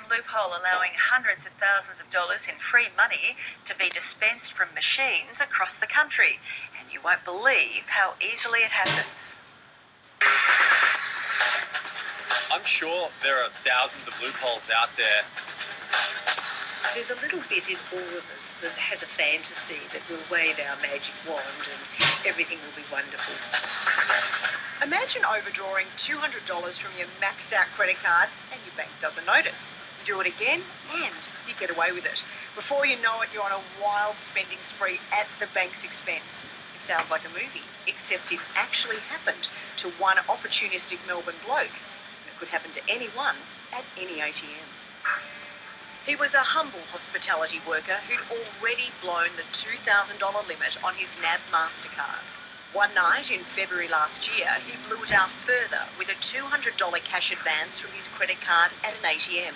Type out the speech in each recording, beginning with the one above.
loophole allowing hundreds of thousands of dollars in free money to be dispensed from machines across the country. And you won't believe how easily it happens. I'm sure there are thousands of loopholes out there. There's a little bit in all of us that has a fantasy that we'll wave our magic wand and everything will be wonderful. Imagine overdrawing $200 from your maxed out credit card and your bank doesn't notice. You do it again and you get away with it. Before you know it, you're on a wild spending spree at the bank's expense. It sounds like a movie, except it actually happened to one opportunistic Melbourne bloke. And it could happen to anyone at any ATM. He was a humble hospitality worker who'd already blown the $2,000 limit on his Nab MasterCard. One night in February last year, he blew it out further with a $200 cash advance from his credit card at an ATM.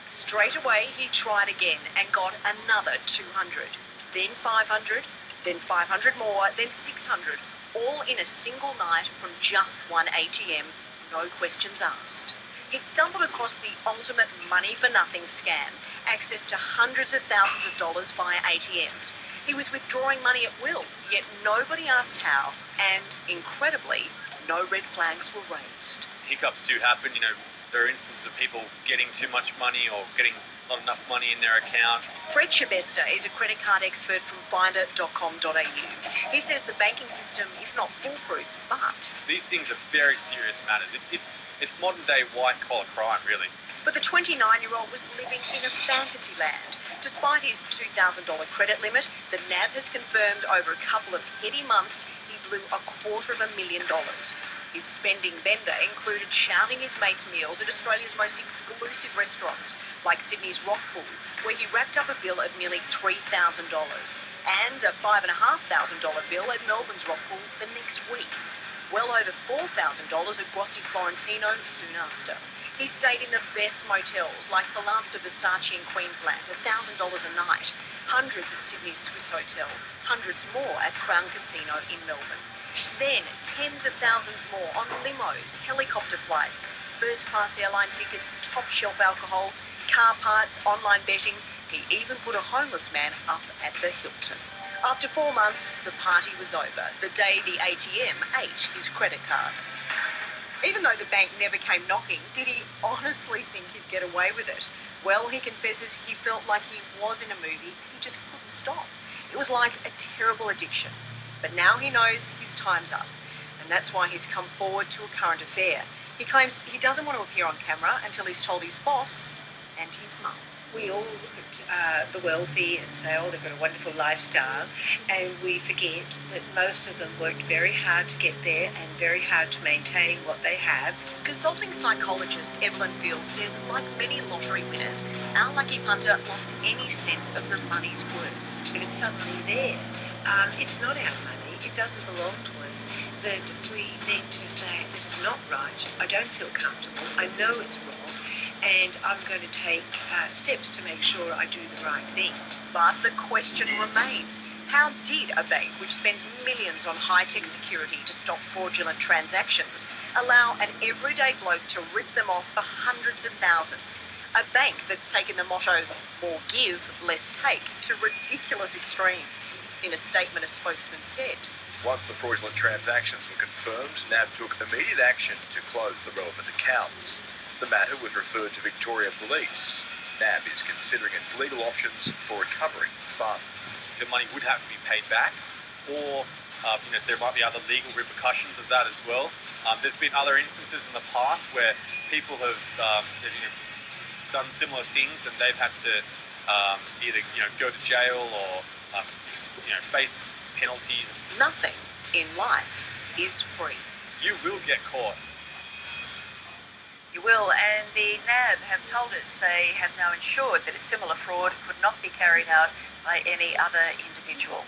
Straight away, he tried again and got another $200, then $500, then $500 more, then $600, all in a single night from just one ATM, no questions asked. He'd stumbled across the ultimate money-for-nothing scam, access to hundreds of thousands of dollars via ATMs. He was withdrawing money at will, yet nobody asked how, and, incredibly, no red flags were raised. Hiccups do happen, there are instances of people getting too much money or getting not enough money in their account. Fred Chibesta is a credit card expert from finder.com.au. He says the banking system is not foolproof, but These things are very serious matters. It's modern-day white-collar crime, really. But the 29-year-old was living in a fantasy land. Despite his $2,000 credit limit, the NAB has confirmed over a couple of heady months he blew $250,000. His spending bender included shouting his mates' meals at Australia's most exclusive restaurants, like Sydney's Rock Pool, where he racked up a bill of nearly $3,000, and a $5,500 bill at Melbourne's Rock Pool the next week. Well over $4,000 at Grossi Florentino soon after. He stayed in the best motels like Palazzo Versace in Queensland, $1,000 a night, hundreds at Sydney's Swiss Hotel, hundreds more at Crown Casino in Melbourne. Then tens of thousands more on limos, helicopter flights, first-class airline tickets, top-shelf alcohol, car parts, online betting. He even put a homeless man up at the Hilton. After 4 months, the party was over, the day the ATM ate his credit card. Even though the bank never came knocking, did he honestly think he'd get away with it? Well, he confesses he felt like he was in a movie and he just couldn't stop. It was like a terrible addiction. But now he knows his time's up, and that's why he's come forward to a current affair. He claims he doesn't want to appear on camera until he's told his boss and his mum. We all look at the wealthy and say, oh, they've got a wonderful lifestyle, and we forget that most of them worked very hard to get there and very hard to maintain what they have. Consulting psychologist Evelyn Field says, like many lottery winners, our lucky punter lost any sense of the money's worth. If it's suddenly there, it's not our money, it doesn't belong to us, that we need to say, this is not right, I don't feel comfortable, I know it's wrong, and I'm going to take steps to make sure I do the right thing. But the question remains, how did a bank which spends millions on high-tech security to stop fraudulent transactions allow an everyday bloke to rip them off for hundreds of thousands? A bank that's taken the motto, more give, less take, to ridiculous extremes. In a statement, a spokesman said, Once the fraudulent transactions were confirmed, NAB took immediate action to close the relevant accounts. The matter was referred to Victoria Police. NAB is considering its legal options for recovering funds. The money would have to be paid back, or so there might be other legal repercussions of that as well. There's been other instances in the past where people have done similar things and they've had to either go to jail or face penalties. Nothing in life is free. You will get caught. You will, and the NAB have told us they have now ensured that a similar fraud could not be carried out by any other individual.